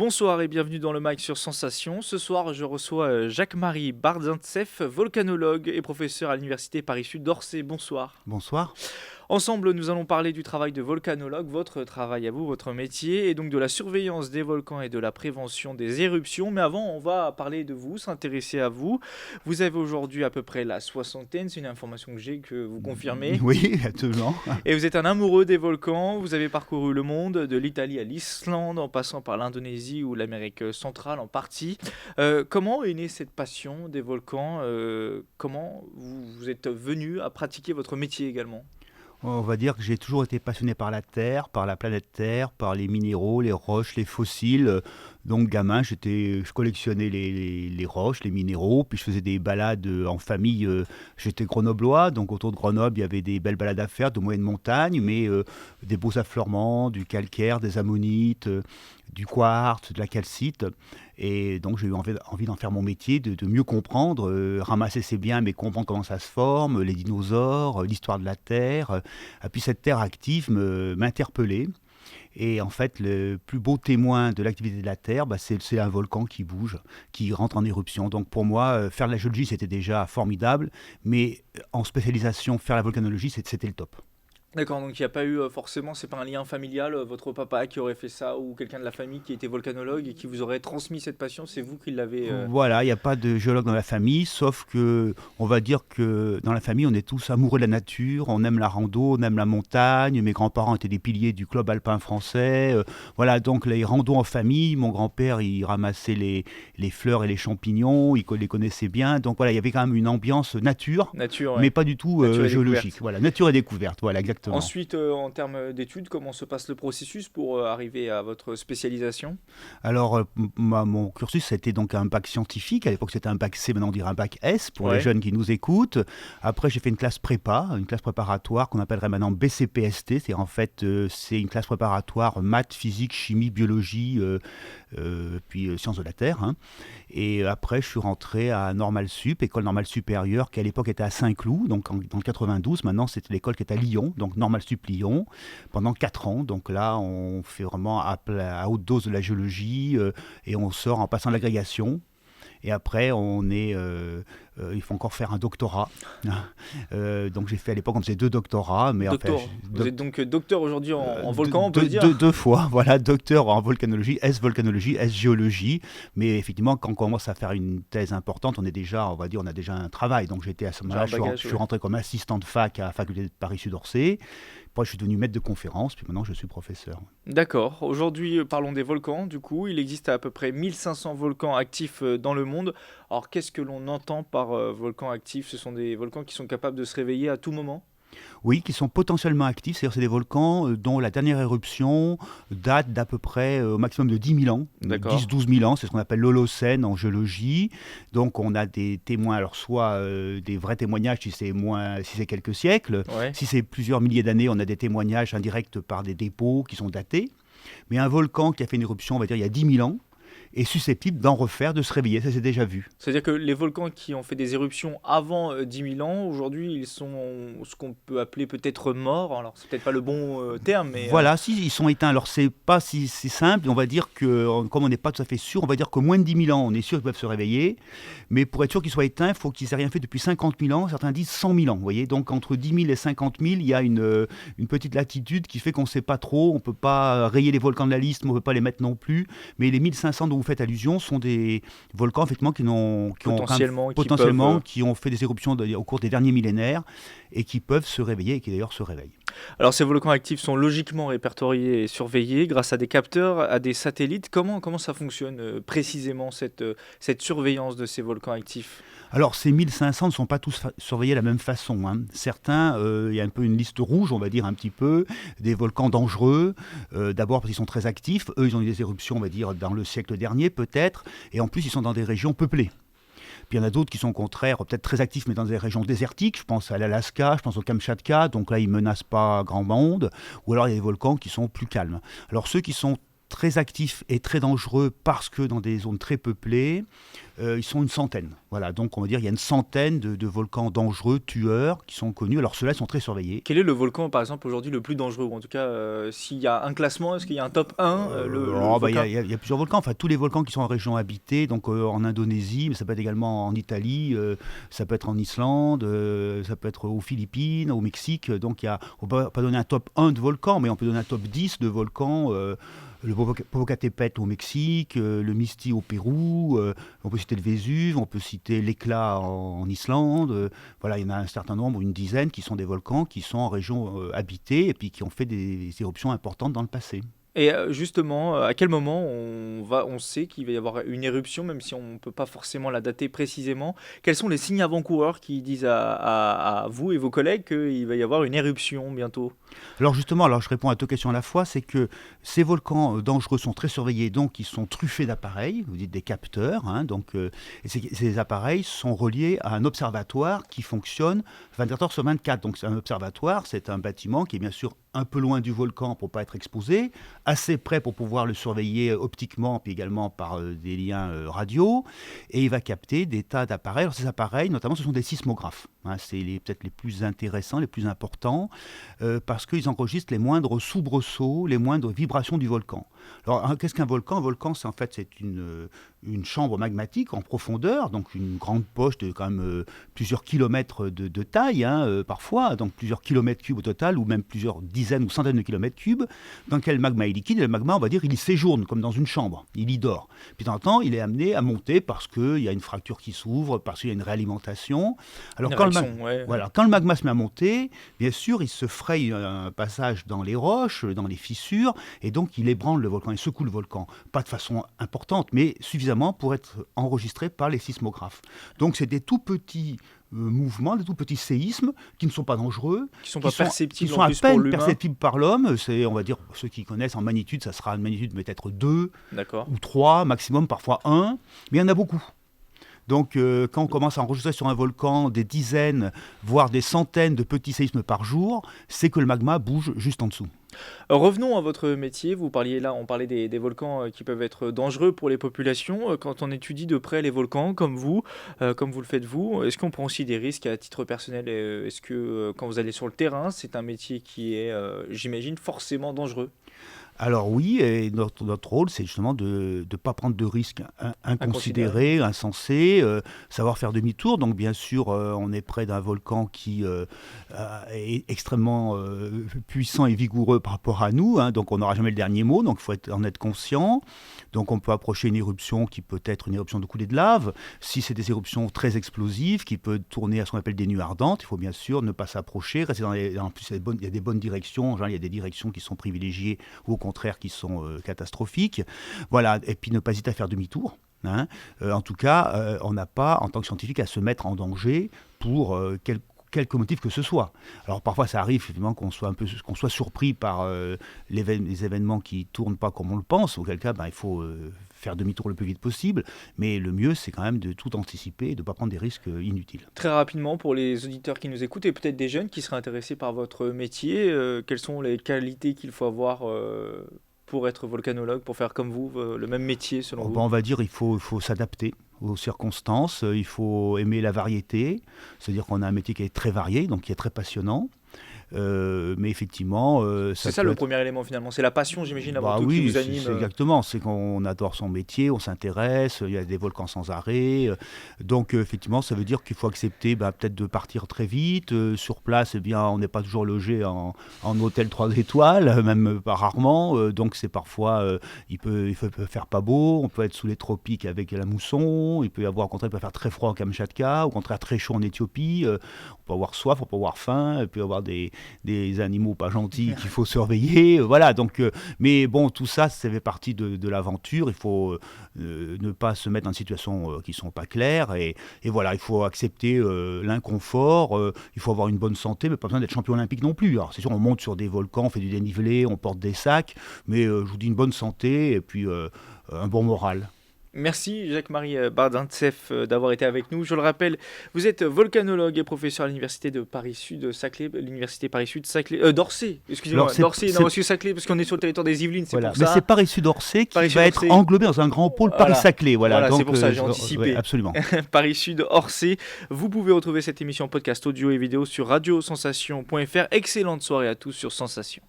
Bonsoir et bienvenue dans le Mic sur Sensation. Ce soir, je reçois Jacques-Marie Bardintseff, volcanologue et professeur à l'Université Paris-Sud d'Orsay. Bonsoir. Bonsoir. Ensemble, nous allons parler du travail de volcanologue, votre travail à vous, votre métier, et donc de la surveillance des volcans et de la prévention des éruptions. Mais avant, on va parler de vous, s'intéresser à vous. Vous avez aujourd'hui à peu près la soixantaine, c'est une information que j'ai, que vous confirmez. Oui, absolument. Et vous êtes un amoureux des volcans, vous avez parcouru le monde, de l'Italie à l'Islande, en passant par l'Indonésie ou l'Amérique centrale en partie. Comment est née cette passion des volcans Comment vous êtes venu à pratiquer votre métier également? On va dire que j'ai toujours été passionné par la Terre, par la planète Terre, par les minéraux, les roches, les fossiles. Donc gamin, je collectionnais les roches, les minéraux, puis je faisais des balades en famille. J'étais grenoblois, donc autour de Grenoble, il y avait des belles balades à faire de moyenne montagne, mais des beaux affleurements, du calcaire, des ammonites, du quartz, de la calcite. Et donc j'ai eu envie d'en faire mon métier, de mieux comprendre, ramasser c'est bien, mais comprendre comment ça se forme, les dinosaures, l'histoire de la Terre. Et puis cette Terre active m'interpellait. Et en fait, le plus beau témoin de l'activité de la Terre, c'est un volcan qui bouge, qui rentre en éruption. Donc pour moi, faire de la géologie, c'était déjà formidable, mais en spécialisation, faire la volcanologie, c'était le top. D'accord, donc il n'y a pas eu forcément, c'est pas un lien familial, votre papa qui aurait fait ça ou quelqu'un de la famille qui était volcanologue et qui vous aurait transmis cette passion, c'est vous qui l'avez... Voilà, il n'y a pas de géologue dans la famille, sauf que on va dire que dans la famille, on est tous amoureux de la nature, on aime la rando, on aime la montagne. Mes grands-parents étaient des piliers du club alpin français. Voilà, donc les randos en famille, mon grand-père, il ramassait les fleurs et les champignons, il les connaissait bien. Donc voilà, il y avait quand même une ambiance nature, Nature, ouais. mais pas du tout Nature et géologique. découverte. Voilà, nature et découverte, voilà, exactement. Ensuite, en termes d'études, comment se passe le processus pour arriver à votre spécialisation? Alors, mon cursus, c'était donc un bac scientifique. À l'époque, c'était un bac C, maintenant on dirait un bac S pour les Ouais. jeunes qui nous écoutent. Après, j'ai fait une classe prépa, une classe préparatoire qu'on appellerait maintenant BCPST. C'est en fait, c'est une classe préparatoire maths, physique, chimie, biologie, puis sciences de la Terre, hein. Et après, je suis rentré à Normale Sup, école normale supérieure, qui à l'époque était à Saint-Cloud, donc dans le 92. Maintenant, c'était l'école qui est à Lyon, donc Normale Sup Lyon, pendant 4 ans. Donc là, on fait vraiment à haute dose de la géologie et on sort en passant l'agrégation. Et après, il faut encore faire un doctorat. Donc j'ai fait à l'époque, on faisait 2 doctorats. Mais enfin, Docteur. Vous êtes donc docteur aujourd'hui en volcan, on peut le dire? deux fois, voilà, docteur en volcanologie, S-volcanologie, S-géologie. Mais effectivement, quand on commence à faire une thèse importante, on va dire, on a déjà un travail. Donc j'étais à ce moment-là, J'ai un bagage, je suis rentré comme assistant de fac à la faculté de Paris-Sud-Orsay. Après, je suis devenu maître de conférence, puis maintenant je suis professeur. D'accord. Aujourd'hui, parlons des volcans. Du coup, il existe à peu près 1500 volcans actifs dans le monde. Alors, qu'est-ce que l'on entend par volcans actifs? Ce sont des volcans qui sont capables de se réveiller à tout moment? Oui, qui sont potentiellement actifs, c'est-à-dire c'est des volcans dont la dernière éruption date d'à peu près au maximum de 10 000 ans, D'accord. 10-12 000 ans, c'est ce qu'on appelle l'Holocène en géologie. Donc on a des témoins, alors soit des vrais témoignages si c'est quelques siècles, Ouais. si c'est plusieurs milliers d'années, on a des témoignages indirects par des dépôts qui sont datés. Mais un volcan qui a fait une éruption, on va dire, il y a 10 000 ans, est susceptible d'en refaire, de se réveiller, ça c'est déjà vu. C'est-à-dire que les volcans qui ont fait des éruptions avant 10 000 ans, aujourd'hui, ils sont ce qu'on peut appeler peut-être morts. Alors, c'est peut-être pas le bon terme, mais Voilà, si ils sont éteints, alors c'est pas si simple, on va dire que, comme on n'est pas tout à fait sûr, on va dire qu'au moins de 10 000 ans, on est sûr qu'ils peuvent se réveiller, mais pour être sûr qu'ils soient éteints, il faut qu'ils aient rien fait depuis 50 000 ans, certains disent 100 000 ans, vous voyez, donc entre 10 000 et 50 000, il y a une petite latitude qui fait qu'on ne sait pas trop, on ne peut pas rayer les volcans de la liste, mais on ne peut pas les mettre non plus, mais les 1500 dont vous faites allusion sont des volcans, effectivement, potentiellement, qui ont fait des éruptions au cours des derniers millénaires, et qui peuvent se réveiller, et qui d'ailleurs se réveillent. Alors, ces volcans actifs sont logiquement répertoriés et surveillés grâce à des capteurs, à des satellites. Comment ça fonctionne précisément, cette surveillance de ces volcans actifs? Alors, ces 1500 ne sont pas tous surveillés de la même façon, hein. Certains, il y a un peu une liste rouge, on va dire un petit peu, des volcans dangereux. D'abord parce qu'ils sont très actifs. Eux, ils ont eu des éruptions, on va dire, dans le siècle dernier peut-être. Et en plus, ils sont dans des régions peuplées. Puis il y en a d'autres qui sont au contraire, peut-être très actifs, mais dans des régions désertiques. Je pense à l'Alaska, je pense au Kamchatka. Donc là, ils ne menacent pas grand monde. Ou alors, il y a des volcans qui sont plus calmes. Alors, ceux qui sont très actifs et très dangereux parce que dans des zones très peuplées, ils sont une centaine. Voilà, donc on va dire qu'il y a une centaine de volcans dangereux, tueurs, qui sont connus. Alors ceux-là sont très surveillés. Quel est le volcan, par exemple, aujourd'hui le plus dangereux? Ou en tout cas, s'il y a un classement, est-ce qu'il y a un top 1, le Il y, volcan? il y a plusieurs volcans, enfin tous les volcans qui sont en région habitée, donc en Indonésie, mais ça peut être également en Italie, ça peut être en Islande, ça peut être aux Philippines, au Mexique. Donc on ne peut pas donner un top 1 de volcans, mais on peut donner un top 10 de volcans. Le Popocatépetl au Mexique, le Misti au Pérou, on peut citer le Vésuve, on peut citer l'Éclat en Islande. Voilà, il y en a un certain nombre, une dizaine, qui sont des volcans qui sont en région habitée et puis qui ont fait des éruptions importantes dans le passé. Et justement, à quel moment on sait qu'il va y avoir une éruption, même si on ne peut pas forcément la dater précisément? Quels sont les signes avant-coureurs qui disent à vous et vos collègues qu'il va y avoir une éruption bientôt? Alors justement, alors je réponds à deux questions à la fois, c'est que ces volcans dangereux sont très surveillés, donc ils sont truffés d'appareils, vous dites des capteurs, hein, donc, et ces appareils sont reliés à un observatoire qui fonctionne 24 heures sur 24. Donc c'est un observatoire, c'est un bâtiment qui est bien sûr un peu loin du volcan pour ne pas être exposé, assez près pour pouvoir le surveiller optiquement, puis également par des liens radio, et il va capter des tas d'appareils. Alors ces appareils, notamment, ce sont des sismographes, hein, c'est peut-être les plus intéressants, les plus importants, parce qu'ils enregistrent les moindres soubresauts, les moindres vibrations du volcan. Alors qu'est-ce qu'un volcan? Un volcan, c'est une chambre magmatique en profondeur, donc une grande poche de quand même plusieurs kilomètres de taille, hein, parfois, donc plusieurs kilomètres cubes au total, ou même plusieurs dizaines ou centaines de kilomètres cubes, dans lequel le magma est liquide, et le magma, on va dire, il y séjourne, comme dans une chambre, il y dort. Puis de temps en temps, il est amené à monter parce qu'il y a une fracture qui s'ouvre, parce qu'il y a une réalimentation. Alors Ouais. voilà, quand le magma se met à monter, bien sûr, il se fraye un passage dans les roches, dans les fissures, et donc il ébranle le volcan, il secoue le volcan. Pas de façon importante, mais suffisamment pour être enregistré par les sismographes. Donc c'est des tout petits mouvements, des tout petits séismes qui ne sont pas dangereux, Qui sont pas perceptibles qui sont en à plus pour peine l'humain. perceptibles par l'homme. C'est, on va dire, ceux qui connaissent en magnitude, ça sera une magnitude peut-être 2 D'accord. ou 3, maximum parfois 1, mais il y en a beaucoup. Donc quand on commence à enregistrer sur un volcan des dizaines, voire des centaines de petits séismes par jour, c'est que le magma bouge juste en dessous. Revenons à votre métier. Vous parliez là, on parlait des volcans qui peuvent être dangereux pour les populations. Quand on étudie de près les volcans, comme vous le faites vous, est-ce qu'on prend aussi des risques à titre personnel? Est-ce que quand vous allez sur le terrain, c'est un métier qui est, j'imagine, forcément dangereux, Alors oui, et notre rôle, c'est justement de ne pas prendre de risques inconsidéré? inconsidérés, insensés, savoir faire demi-tour. Donc bien sûr, on est près d'un volcan qui est extrêmement puissant et vigoureux par rapport à nous, hein, donc on n'aura jamais le dernier mot, donc il faut en être conscient. Donc on peut approcher une éruption qui peut être une éruption de coulée de lave. Si c'est des éruptions très explosives, qui peuvent tourner à ce qu'on appelle des nuées ardentes, il faut bien sûr ne pas s'approcher, rester en plus il y a des bonnes directions, genre, il y a des directions qui sont privilégiées ou au contraire qui sont catastrophiques. Voilà, et puis ne pas hésiter à faire demi-tour. Hein. En tout cas, on n'a pas, en tant que scientifique, à se mettre en danger pour quelque motif que ce soit. Alors parfois ça arrive effectivement qu'on soit surpris par les événements qui tournent pas comme on le pense, auquel cas il faut faire demi-tour le plus vite possible, mais le mieux c'est quand même de tout anticiper et de ne pas prendre des risques inutiles. Très rapidement, pour les auditeurs qui nous écoutent et peut-être des jeunes qui seraient intéressés par votre métier, quelles sont les qualités qu'il faut avoir pour être volcanologue, pour faire comme vous, le même métier selon vous? On va dire il faut s'adapter aux circonstances, il faut aimer la variété, c'est-à-dire qu'on a un métier qui est très varié, donc qui est très passionnant. Mais effectivement, C'est ça ça peut le être. premier élément finalement, c'est la passion, j'imagine, avant Bah tout, qui oui, vous anime. c'est exactement. C'est qu'on adore son métier, on s'intéresse, il y a des volcans sans arrêt. Donc effectivement, ça veut dire qu'il faut accepter peut-être de partir très vite. Sur place, eh bien, on n'est pas toujours logé en hôtel 3 étoiles, même pas rarement. Donc c'est parfois, il peut faire pas beau, on peut être sous les tropiques avec la mousson, il peut y avoir, au contraire, il peut faire très froid au Kamchatka, au contraire très chaud en Éthiopie. On peut avoir soif, on peut avoir faim, il peut y avoir des animaux pas gentils qu'il faut surveiller. Voilà, donc, mais bon, tout ça, ça fait partie de l'aventure. Il faut ne pas se mettre dans des situations qui ne sont pas claires. Et voilà, il faut accepter l'inconfort. Il faut avoir une bonne santé, mais pas besoin d'être champion olympique non plus. Alors, c'est sûr, on monte sur des volcans, on fait du dénivelé, on porte des sacs, mais je vous dis une bonne santé et puis un bon moral. Merci Jacques-Marie Bardintseff d'avoir été avec nous. Je le rappelle, vous êtes volcanologue et professeur à l'université de Paris-Sud Saclay, l'université Paris-Sud Saclay, d'Orsay, excusez-moi, Alors, D'Orsay, non, parce que Saclay, parce qu'on est sur le territoire des Yvelines, c'est voilà. pour Mais ça. c'est Paris-Sud-Orsay qui Paris-Sud va être Orsay. englobé dans un grand pôle Voilà. Paris-Saclay. Voilà, Voilà, c'est donc, pour ça, j'ai anticipé. ouais, absolument. Paris-Sud Orsay. Vous pouvez retrouver cette émission podcast audio et vidéo sur radiosensation.fr. Excellente soirée à tous sur Sensation.